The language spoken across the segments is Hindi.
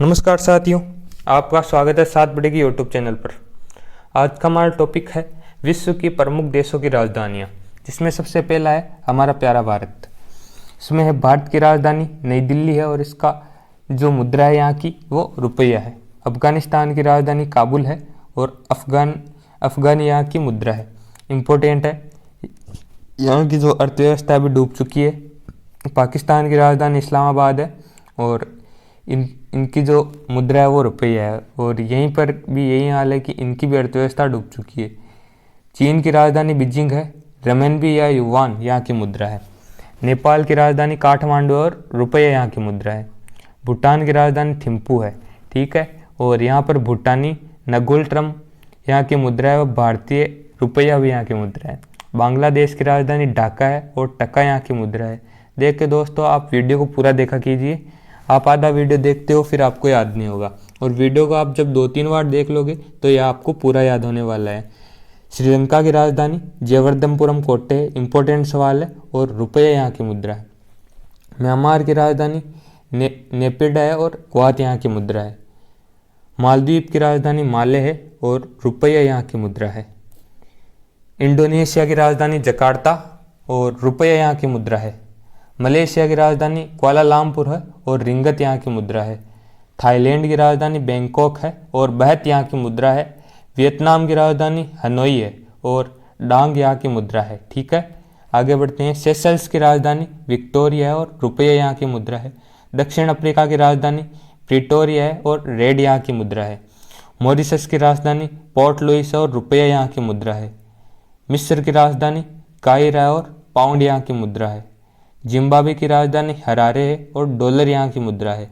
नमस्कार साथियों, आपका स्वागत है 7 बड़े की यूट्यूब चैनल पर। आज का हमारा टॉपिक है विश्व की प्रमुख देशों की राजधानियाँ, जिसमें सबसे पहला है हमारा प्यारा भारत। इसमें है भारत की राजधानी नई दिल्ली है और इसका जो मुद्रा है यहाँ की वो रुपया है। अफगानिस्तान की राजधानी काबुल है और अफगानी यहाँ की मुद्रा है। इम्पोर्टेंट है, यहाँ की जो अर्थव्यवस्था भी डूब चुकी है। पाकिस्तान की राजधानी इस्लामाबाद है और इनकी जो मुद्रा है वो रुपया है और यहीं पर भी यही हाल है कि इनकी भी अर्थव्यवस्था डूब चुकी है। चीन की राजधानी बीजिंग है, रमेनबी या युवान यहाँ की मुद्रा है। नेपाल की राजधानी काठमांडू और रुपया यहाँ की मुद्रा है। भूटान की राजधानी थिम्पू है, ठीक है, और यहाँ पर भूटानी नगुल ट्रम यहाँ की मुद्रा है और भारतीय रुपया भी यहाँ की मुद्रा है। बांग्लादेश की राजधानी ढाका है और टका यहाँ की मुद्रा है। देख के दोस्तों आप वीडियो को पूरा देखा कीजिए। आप आधा वीडियो देखते हो फिर आपको याद नहीं होगा, और वीडियो को आप जब 2-3 बार देख लोगे तो यह आपको पूरा याद होने वाला है। श्रीलंका की राजधानी जयवर्धनपुरम कोटे है, इंपॉर्टेंट सवाल है, और रुपया यहाँ की मुद्रा है। म्यांमार की राजधानी नेपिडा है और क्वात यहाँ की मुद्रा है। मालदीव की राजधानी माले है और रुपया यहाँ की मुद्रा है। इंडोनेशिया की राजधानी जकार्ता और रुपया यहाँ की मुद्रा है। मलेशिया की राजधानी कुआलालंपुर है और रिंगत यहाँ की मुद्रा है। थाईलैंड की राजधानी बैंकॉक है और बहत यहाँ की मुद्रा है। वियतनाम की राजधानी हनोई है और डांग यहाँ की मुद्रा है, ठीक है। आगे बढ़ते हैं। सेशल्स की राजधानी विक्टोरिया है और रुपया यहाँ की मुद्रा है। दक्षिण अफ्रीका की राजधानी प्रिटोरिया है और रेड यहाँ की मुद्रा है। मॉरिशस की राजधानी पोर्ट लुइस है और रुपया यहाँ की मुद्रा है। मिस्र की राजधानी काहिरा है और पाउंड यहाँ की मुद्रा है। जिम्बाब्वे की राजधानी हरारे है और डॉलर यहाँ की मुद्रा है।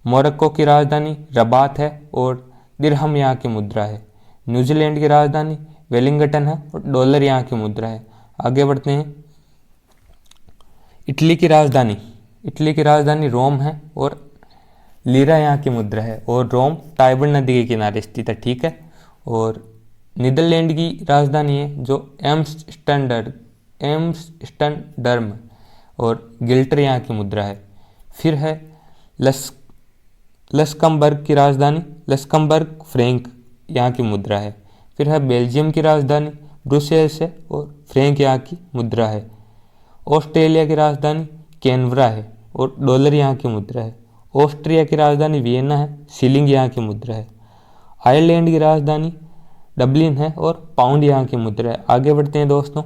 मोरक्को की राजधानी रबात है और दिरहम यहाँ की मुद्रा है। न्यूजीलैंड की राजधानी वेलिंगटन है और डॉलर यहाँ की मुद्रा है। आगे बढ़ते हैं। इटली की राजधानी रोम है और लीरा यहाँ की मुद्रा है, और रोम टाइबर नदी के किनारे स्थित है, ठीक है। और नीदरलैंड की राजधानी है जो एम्स्टर्डम और गिल्टर यहाँ की मुद्रा है। फिर है लक्समबर्ग की राजधानी लक्समबर्ग फ्रैंक यहाँ की मुद्रा है। फिर है बेल्जियम की राजधानी ब्रुसेल्स है और फ्रैंक यहाँ की मुद्रा है। ऑस्ट्रेलिया की राजधानी कैनबरा है और डॉलर यहाँ की मुद्रा है। ऑस्ट्रिया की राजधानी वियना है, शिलिंग यहाँ की मुद्रा है। आयरलैंड की राजधानी डबलिन है और पाउंड यहाँ की मुद्रा है। आगे बढ़ते हैं दोस्तों।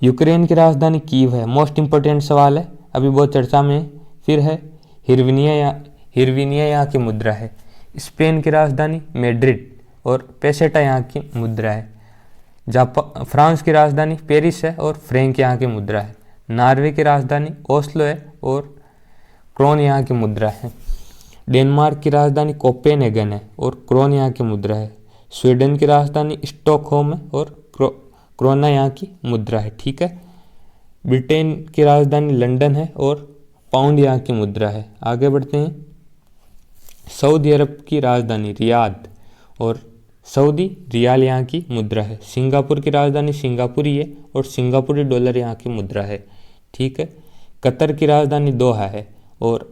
यूक्रेन की राजधानी कीव है, मोस्ट इंपोर्टेंट सवाल है, अभी बहुत चर्चा में है। फिर है हिरविनिया यहाँ की मुद्रा है। स्पेन की राजधानी मैड्रिड और पेसेटा यहाँ की मुद्रा है। फ्रांस की राजधानी पेरिस है और फ्रैंक यहाँ की मुद्रा है। नॉर्वे की राजधानी ओस्लो है और क्रोन यहाँ की मुद्रा है। डेनमार्क की राजधानी कोपेनहेगन है और क्रोन यहाँ की मुद्रा है। स्वीडन की राजधानी स्टॉकहोम है और क्रोना यहाँ की मुद्रा है, ठीक है। ब्रिटेन की राजधानी लंदन है और पाउंड यहाँ की मुद्रा है। आगे बढ़ते हैं। सऊदी अरब की राजधानी रियाद और सऊदी रियाल यहाँ की मुद्रा है। सिंगापुर की राजधानी सिंगापुरी है और सिंगापुरी डॉलर यहाँ की मुद्रा है, ठीक है। कतर की राजधानी दोहा है और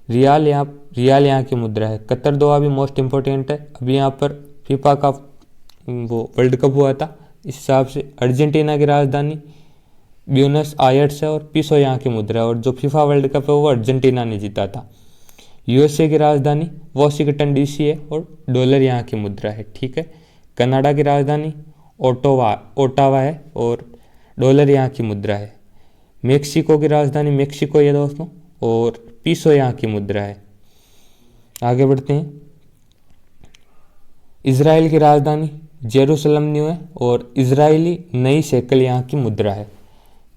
रियाल यहाँ की मुद्रा है। कतर दोहा भी मोस्ट इम्पोर्टेंट है, अभी यहाँ पर फीफा का वो वर्ल्ड कप हुआ था, इस हिसाब से। अर्जेंटीना की राजधानी ब्यूनस आयर्स है और पीसो यहाँ की मुद्रा है, और जो फीफा वर्ल्ड कप है वो अर्जेंटीना ने जीता था। यूएसए की राजधानी वॉशिंगटन डीसी है और डॉलर यहाँ की मुद्रा है, ठीक है। कनाडा की राजधानी ओटावा है और डॉलर यहाँ की मुद्रा है। मेक्सिको की राजधानी मेक्सिको है दोस्तों और पीसो यहाँ की मुद्रा है। आगे बढ़ते हैं। इजराइल की राजधानी जेरूसलम न्यू है और इजरायली नई शेकल यहाँ की मुद्रा है।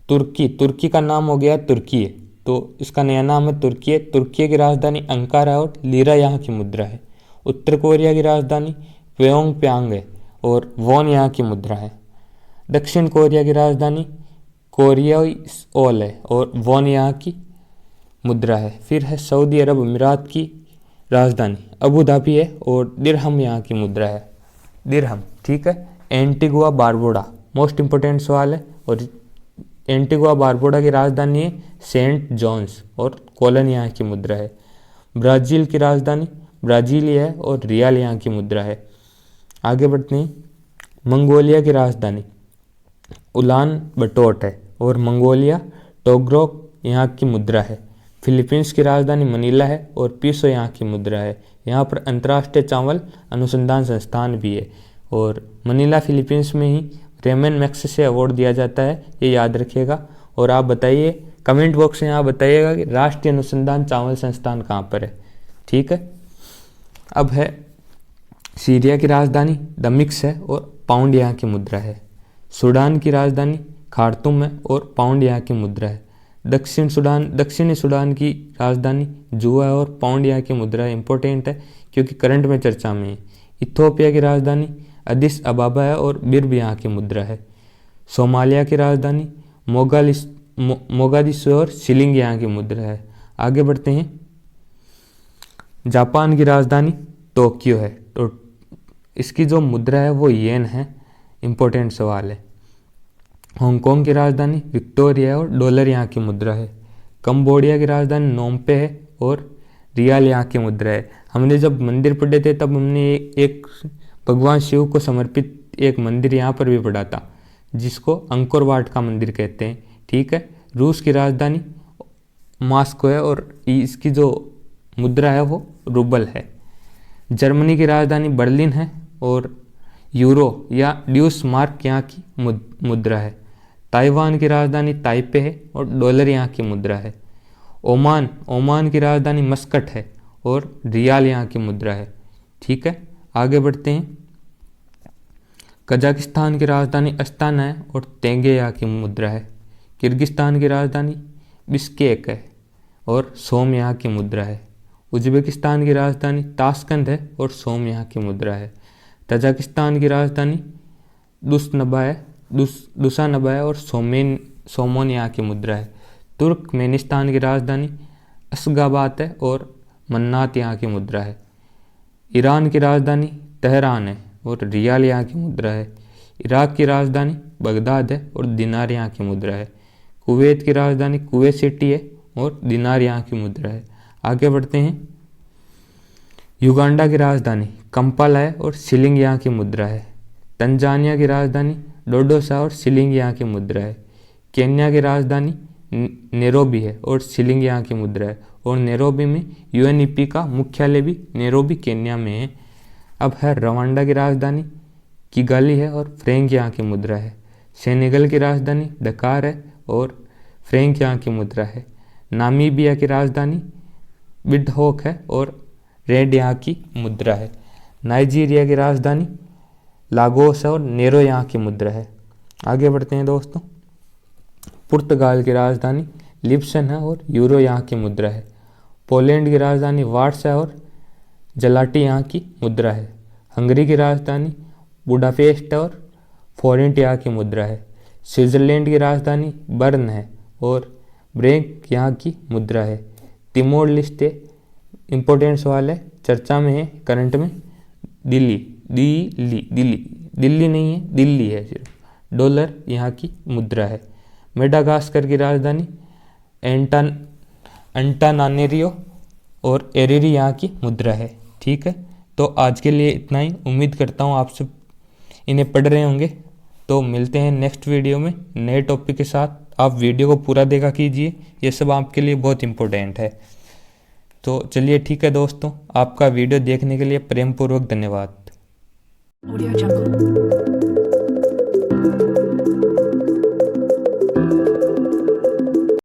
तुर्की का नाम हो गया तुर्की है, तो इसका नया नाम है तुर्की है। तुर्की की राजधानी अंकारा और लीरा यहाँ की मुद्रा है। उत्तर कोरिया की राजधानी प्योंगयांग है और वॉन यहाँ की मुद्रा है। दक्षिण कोरिया की राजधानी कोरियाओल है और वॉन यहाँ की मुद्रा है। फिर है सऊदी अरब अमीरात की राजधानी अबू धाबी है और दिरहम यहाँ की मुद्रा है, दिरहम, ठीक है। एंटीगुआ बारबुडा मोस्ट इंपोर्टेंट सवाल है, और एंटीगुआ बारबुडा की राजधानी है सेंट जॉन्स और कोलन यहाँ की मुद्रा है। ब्राज़ील की राजधानी ब्राज़ीली है और रियाल यहाँ की मुद्रा है। आगे बढ़ते हैं। मंगोलिया की राजधानी उलान बटोट है और मंगोलिया टोग्रोक यहाँ की मुद्रा है। फिलीपींस की राजधानी मनीला है और पीसो यहाँ की मुद्रा है। यहाँ पर अंतर्राष्ट्रीय चावल अनुसंधान संस्थान भी है और मनीला फिलीपींस में ही रेमन मैग्सेसे अवार्ड दिया जाता है, ये याद रखिएगा। और आप बताइए, कमेंट बॉक्स में आप बताइएगा कि राष्ट्रीय अनुसंधान चावल संस्थान कहाँ पर है। ठीक है। अब है सीरिया की राजधानी दमिश्क है और पाउंड यहाँ की मुद्रा है। सूडान की राजधानी खार्तूम है और पाउंड यहाँ की मुद्रा है। दक्षिणी सूडान की राजधानी जुआ है और पाउंड यहाँ की मुद्रा है। इंपॉर्टेंट है क्योंकि करंट में चर्चा में है। इथियोपिया की राजधानी अदिस अबाबा है और बिर भी यहाँ की मुद्रा है। सोमालिया की राजधानी मोगादिशु और शिलिंग यहाँ की मुद्रा है। आगे बढ़ते हैं। जापान की राजधानी टोक्यो है, तो इसकी जो मुद्रा है वो येन है। इंपॉर्टेंट सवाल है। हांगकांग की राजधानी विक्टोरिया है और डॉलर यहाँ की मुद्रा है। कंबोडिया की राजधानी नोम्पे है और रियाल यहाँ की मुद्रा है। हमने जब मंदिर पढ़े थे तब हमने एक भगवान शिव को समर्पित एक मंदिर यहाँ पर भी पढ़ा था, जिसको अंकोर वाट का मंदिर कहते हैं। ठीक है। रूस की राजधानी मॉस्को है और इसकी जो मुद्रा है वो रूबल है। जर्मनी की राजधानी बर्लिन है और यूरो या ड्यूस मार्क यहाँ की मुद्रा है। ताइवान की राजधानी ताइपे है और डॉलर यहाँ की मुद्रा है। ओमान की राजधानी मस्कट है और रियाल यहाँ की मुद्रा है। ठीक है। आगे बढ़ते हैं। कजाकिस्तान की राजधानी अस्ताना है और तेंगे यहाँ की मुद्रा है। किर्गिस्तान की राजधानी बिश्केक है और सोम यहाँ की मुद्रा है। उज्बेकिस्तान की राजधानी ताशकंद है और सोम यहाँ की मुद्रा है। तजाकिस्तान की राजधानी दुशानबे है और सोमोन यहाँ की मुद्रा है। तुर्कमेनिस्तान की राजधानी अशगाबाद है और मन्नात यहाँ की मुद्रा है। ईरान की राजधानी तेहरान है और रियाल यहाँ की मुद्रा है। इराक की राजधानी बगदाद है और दिनार यहाँ की मुद्रा है। कुवैत की राजधानी कुवैत सिटी है और दिनार यहाँ की मुद्रा है। आगे बढ़ते हैं। युगांडा की राजधानी कंपाला है और शिलिंग यहाँ की मुद्रा है। तंजानिया की राजधानी डोडोसा और शिलिंग यहाँ की मुद्रा है। केन्या की राजधानी नैरोबी है और शिलिंग यहाँ की मुद्रा है और नैरोबी में यूएनईपी का मुख्यालय भी नैरोबी केन्या में है। अब है रवांडा की राजधानी किगाली है और फ्रैंक यहाँ की मुद्रा है। सेनेगल की राजधानी डकार है और फ्रैंक यहाँ की मुद्रा है। नामीबिया की राजधानी विंडहोक है और रेड यहाँ की मुद्रा है। नाइजीरिया की राजधानी लागोस है और नेरो यहाँ की मुद्रा है। आगे बढ़ते हैं दोस्तों। पुर्तगाल की राजधानी लिप्सन है और यूरो यहाँ की मुद्रा है। पोलैंड की राजधानी वार्सा है और जलाटी यहाँ की मुद्रा है। हंगरी की राजधानी बुडापेस्ट है और फोरेंट यहाँ की मुद्रा है। स्विट्जरलैंड की राजधानी बर्न है और ब्रेक यहाँ की मुद्रा है। तिमोर लिस्टे इंपॉर्टेंट सवाल है, चर्चा में है करंट में। दिल्ली नहीं है, दिल्ली है सिर्फ। डॉलर यहाँ की मुद्रा है। मेडागास्कर की राजधानी अंटानानेरियो और एरिरी यहाँ की मुद्रा है। ठीक है। तो आज के लिए इतना ही। उम्मीद करता हूँ आप सब इन्हें पढ़ रहे होंगे। तो मिलते हैं नेक्स्ट वीडियो में नए टॉपिक के साथ। आप वीडियो को पूरा देखा कीजिए, ये सब आपके लिए बहुत इम्पोर्टेंट है। तो चलिए ठीक है दोस्तों, आपका वीडियो देखने के लिए प्रेमपूर्वक धन्यवाद।